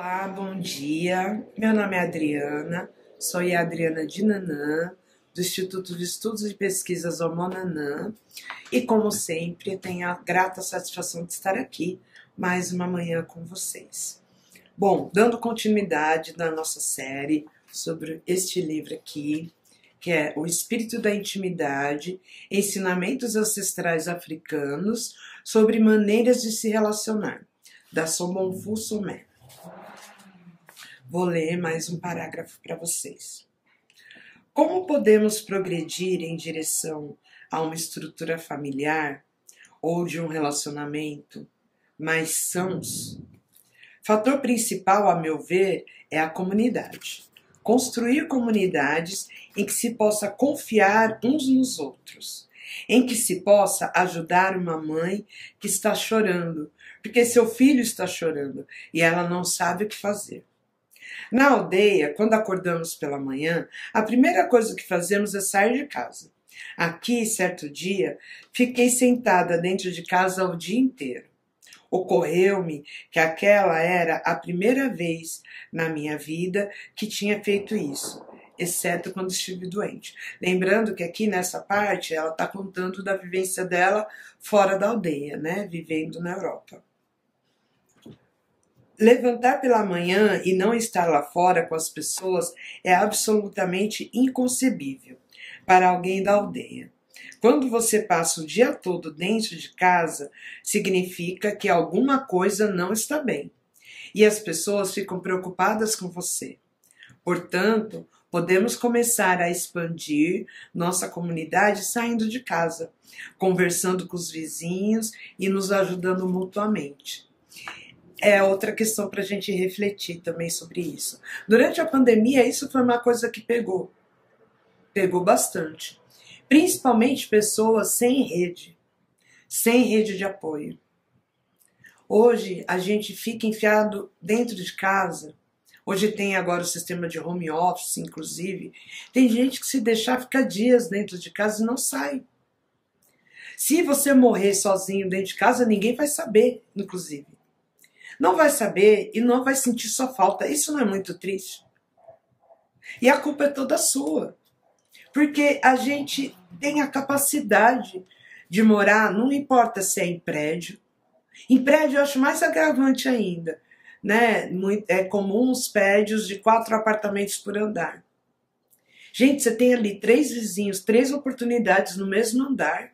Olá, bom dia. Meu nome é Adriana, sou a Adriana de Nanã, do Instituto de Estudos e Pesquisas Omonanã, e como sempre, tenho a grata satisfação de estar aqui mais uma manhã com vocês. Bom, dando continuidade da nossa série sobre este livro aqui, que é O Espírito da Intimidade, Ensinamentos Ancestrais Africanos sobre Maneiras de se Relacionar, da Sobonfu Somé. Vou ler mais um parágrafo para vocês. Como podemos progredir em direção a uma estrutura familiar ou de um relacionamento mais sãos? Fator principal, a meu ver, é a comunidade. Construir comunidades em que se possa confiar uns nos outros, em que se possa ajudar uma mãe que está chorando, porque seu filho está chorando e ela não sabe o que fazer. Na aldeia, quando acordamos pela manhã, a primeira coisa que fazemos é sair de casa. Aqui, certo dia, fiquei sentada dentro de casa o dia inteiro. Ocorreu-me que aquela era a primeira vez na minha vida que tinha feito isso, exceto quando estive doente. Lembrando que aqui nessa parte ela está contando da vivência dela fora da aldeia, né, vivendo na Europa. Levantar pela manhã e não estar lá fora com as pessoas é absolutamente inconcebível para alguém da aldeia. Quando você passa o dia todo dentro de casa, significa que alguma coisa não está bem. E as pessoas ficam preocupadas com você. Portanto, podemos começar a expandir nossa comunidade saindo de casa, conversando com os vizinhos e nos ajudando mutuamente. É outra questão para a gente refletir também sobre isso. Durante a pandemia, isso foi uma coisa que pegou bastante. Principalmente pessoas sem rede de apoio. Hoje, a gente fica enfiado dentro de casa. Hoje tem agora o sistema de home office, inclusive. Tem gente que se deixar ficar dias dentro de casa e não sai. Se você morrer sozinho dentro de casa, ninguém vai saber, inclusive. Não vai saber e não vai sentir sua falta. Isso não é muito triste? E a culpa é toda sua. Porque a gente tem a capacidade de morar, não importa se é em prédio. Em prédio eu acho mais agravante ainda. Né? É comum os prédios de 4 apartamentos por andar. Gente, você tem ali 3 vizinhos, 3 oportunidades no mesmo andar.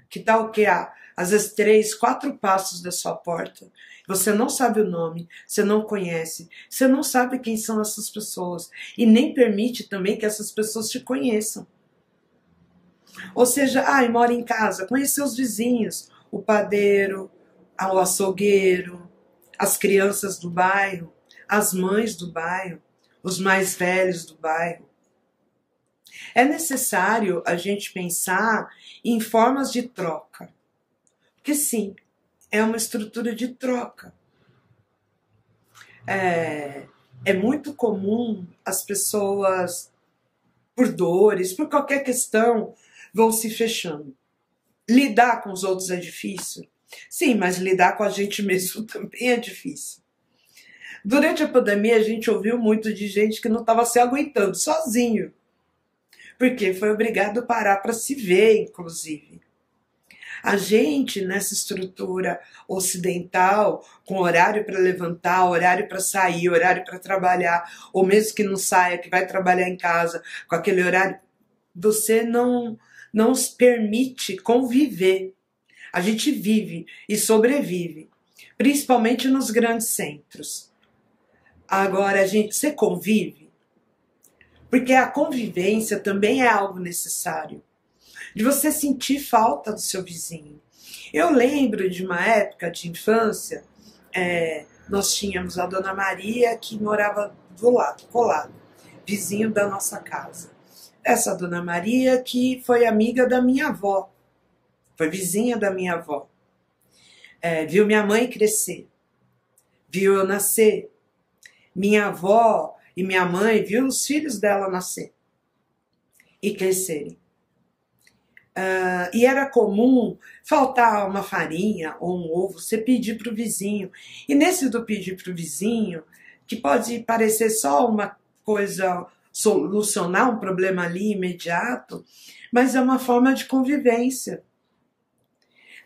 Que tal o que há? Às vezes 3, 4 passos da sua porta. Você não sabe o nome, você não conhece, você não sabe quem são essas pessoas e nem permite também que essas pessoas te conheçam. Ou seja, mora em casa, conhecer os vizinhos, o padeiro, o açougueiro, as crianças do bairro, as mães do bairro, os mais velhos do bairro. É necessário a gente pensar em formas de troca. Porque sim, é uma estrutura de troca. É muito comum as pessoas, por dores, por qualquer questão, vão se fechando. Lidar com os outros é difícil? Sim, mas lidar com a gente mesmo também é difícil. Durante a pandemia, a gente ouviu muito de gente que não estava se aguentando sozinho. Porque foi obrigado a parar para se ver, inclusive. A gente, nessa estrutura ocidental, com horário para levantar, horário para sair, horário para trabalhar, ou mesmo que não saia, que vai trabalhar em casa, com aquele horário, você não se permite conviver. A gente vive e sobrevive, principalmente nos grandes centros. Agora, você convive? Porque a convivência também é algo necessário. De você sentir falta do seu vizinho. Eu lembro de uma época de infância, nós tínhamos a Dona Maria que morava do lado, colado, vizinho da nossa casa. Essa Dona Maria que foi amiga da minha avó, foi vizinha da minha avó. Viu minha mãe crescer, viu eu nascer. Minha avó e minha mãe viu os filhos dela nascer e crescerem. E era comum faltar uma farinha ou um ovo, você pedir para o vizinho. E nesse do pedir para o vizinho, que pode parecer só uma coisa, solucionar um problema ali imediato, mas é uma forma de convivência.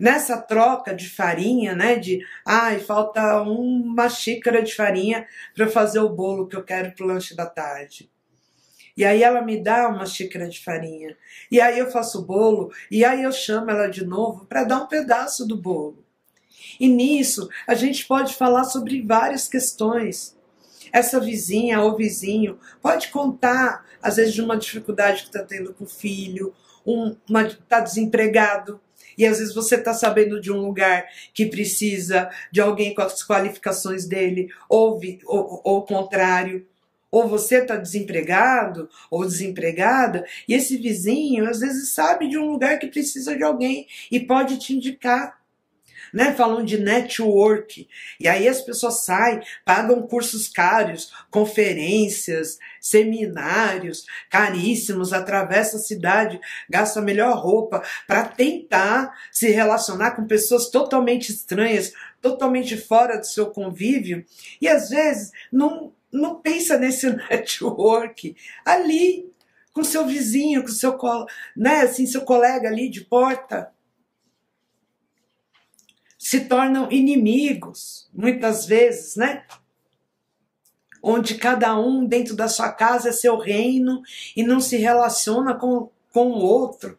Nessa troca de farinha, né, falta uma xícara de farinha para fazer o bolo que eu quero para o lanche da tarde. E aí ela me dá uma xícara de farinha. E aí eu faço o bolo, e aí eu chamo ela de novo para dar um pedaço do bolo. E nisso a gente pode falar sobre várias questões. Essa vizinha ou vizinho pode contar, às vezes, de uma dificuldade que está tendo com o filho, está desempregado, e às vezes você está sabendo de um lugar que precisa de alguém com as qualificações dele, ou o contrário. Ou você está desempregado ou desempregada, e esse vizinho às vezes sabe de um lugar que precisa de alguém e pode te indicar. Né? Falam de network, e aí as pessoas saem, pagam cursos caros, conferências, seminários caríssimos, atravessam a cidade, gastam a melhor roupa para tentar se relacionar com pessoas totalmente estranhas, totalmente fora do seu convívio, e às vezes não pensa nesse network ali, com seu vizinho, com seu, né, assim, seu colega ali de porta. Se tornam inimigos, muitas vezes, né? Onde cada um dentro da sua casa é seu reino e não se relaciona com o outro.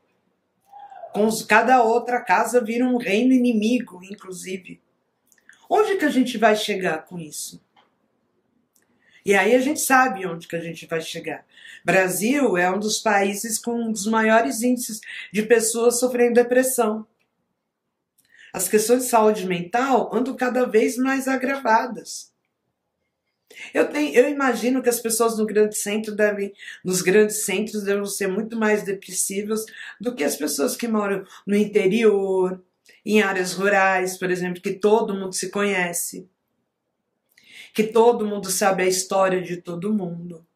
Cada outra casa vira um reino inimigo, inclusive. Onde que a gente vai chegar com isso? E aí a gente sabe onde que a gente vai chegar. Brasil é um dos países com um dos maiores índices de pessoas sofrendo depressão. As questões de saúde mental andam cada vez mais agravadas. Eu imagino que as pessoas nos grandes centros devem ser muito mais depressivas do que as pessoas que moram no interior, em áreas rurais, por exemplo, que todo mundo se conhece, que todo mundo sabe a história de todo mundo,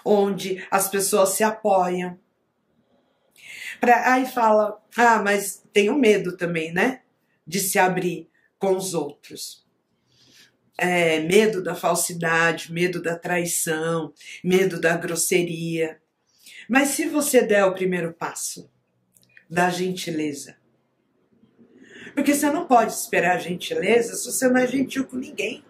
onde as pessoas se apoiam. Aí fala, mas tenho medo também, né? De se abrir com os outros. Medo da falsidade, medo da traição, medo da grosseria. Mas se você der o primeiro passo da gentileza, porque você não pode esperar gentileza se você não é gentil com ninguém.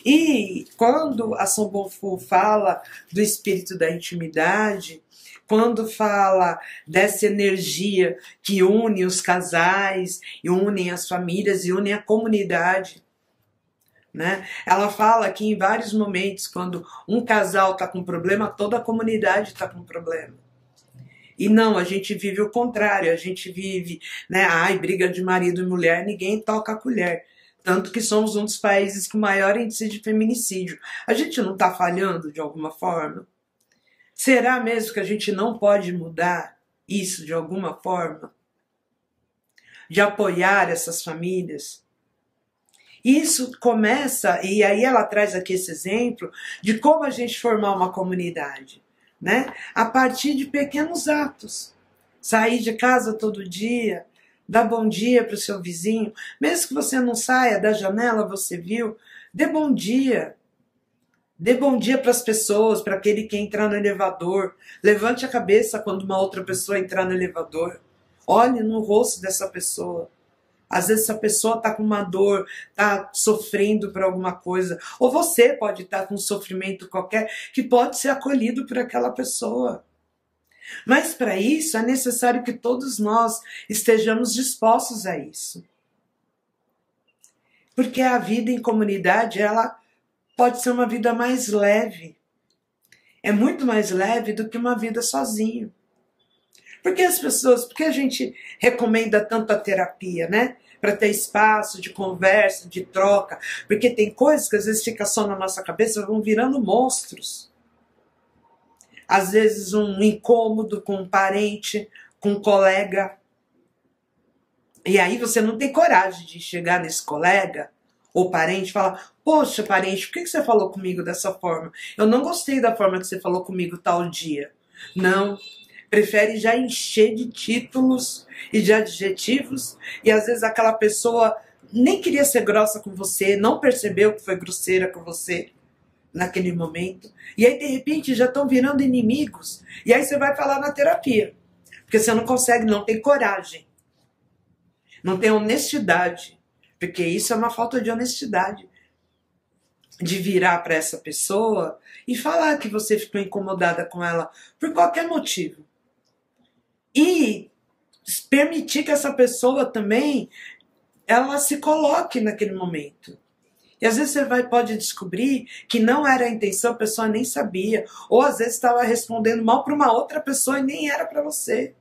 E quando a São Bonfim fala do espírito da intimidade, quando fala dessa energia que une os casais, e une as famílias, e une a comunidade, né? Ela fala que em vários momentos, quando um casal está com problema, toda a comunidade está com problema. E não, a gente vive o contrário, a gente vive, né? Briga de marido e mulher, ninguém toca a colher. Tanto que somos um dos países com maior índice de feminicídio. A gente não está falhando de alguma forma? Será mesmo que a gente não pode mudar isso de alguma forma? De apoiar essas famílias? Isso começa, e aí ela traz aqui esse exemplo de como a gente formar uma comunidade, né? A partir de pequenos atos. Sair de casa todo dia, dar bom dia para o seu vizinho, mesmo que você não saia da janela, você viu, dê bom dia. Dê bom dia para as pessoas, para aquele que entrar no elevador. Levante a cabeça quando uma outra pessoa entrar no elevador. Olhe no rosto dessa pessoa. Às vezes essa pessoa está com uma dor, está sofrendo por alguma coisa. Ou você pode estar com um sofrimento qualquer que pode ser acolhido por aquela pessoa. Mas para isso é necessário que todos nós estejamos dispostos a isso. Porque a vida em comunidade, ela pode ser uma vida mais leve. É muito mais leve do que uma vida sozinho. Por que a gente recomenda tanto a terapia, né? Para ter espaço de conversa, de troca. Porque tem coisas que às vezes ficam só na nossa cabeça, vão virando monstros. Às vezes um incômodo com um parente, com um colega. E aí você não tem coragem de chegar nesse colega ou parente, fala, poxa parente, por que você falou comigo dessa forma? Eu não gostei da forma que você falou comigo tal dia. Não, prefere já encher de títulos e de adjetivos, e às vezes aquela pessoa nem queria ser grossa com você, não percebeu que foi grosseira com você naquele momento. E aí, de repente, já estão virando inimigos. E aí você vai falar na terapia. Porque você não consegue, não tem coragem. Não tem honestidade. Porque isso é uma falta de honestidade. De virar para essa pessoa e falar que você ficou incomodada com ela por qualquer motivo. E permitir que essa pessoa também ela se coloque naquele momento. E às vezes você pode descobrir que não era a intenção, a pessoa nem sabia. Ou às vezes estava respondendo mal para uma outra pessoa e nem era para você.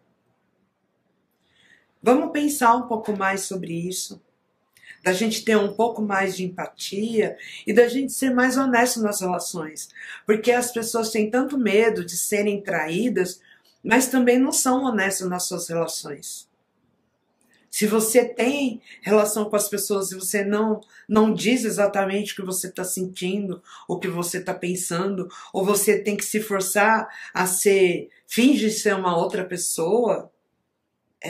Vamos pensar um pouco mais sobre isso. Da gente ter um pouco mais de empatia e da gente ser mais honesto nas relações. Porque as pessoas têm tanto medo de serem traídas, mas também não são honestas nas suas relações. Se você tem relação com as pessoas e você não diz exatamente o que você está sentindo, o que você está pensando, ou você tem que se forçar a finge ser uma outra pessoa,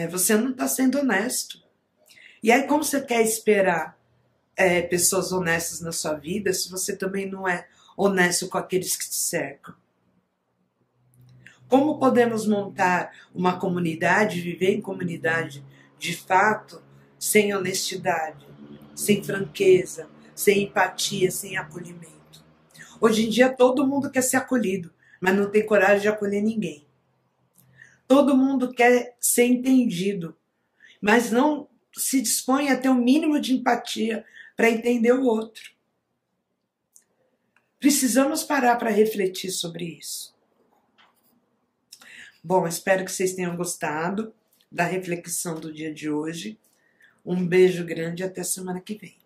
você não está sendo honesto. E aí como você quer esperar pessoas honestas na sua vida se você também não é honesto com aqueles que te cercam? Como podemos montar uma comunidade, viver em comunidade de fato, sem honestidade, sem franqueza, sem empatia, sem acolhimento? Hoje em dia todo mundo quer ser acolhido, mas não tem coragem de acolher ninguém. Todo mundo quer ser entendido, mas não se dispõe a ter um mínimo de empatia para entender o outro. Precisamos parar para refletir sobre isso. Bom, espero que vocês tenham gostado da reflexão do dia de hoje. Um beijo grande e até semana que vem.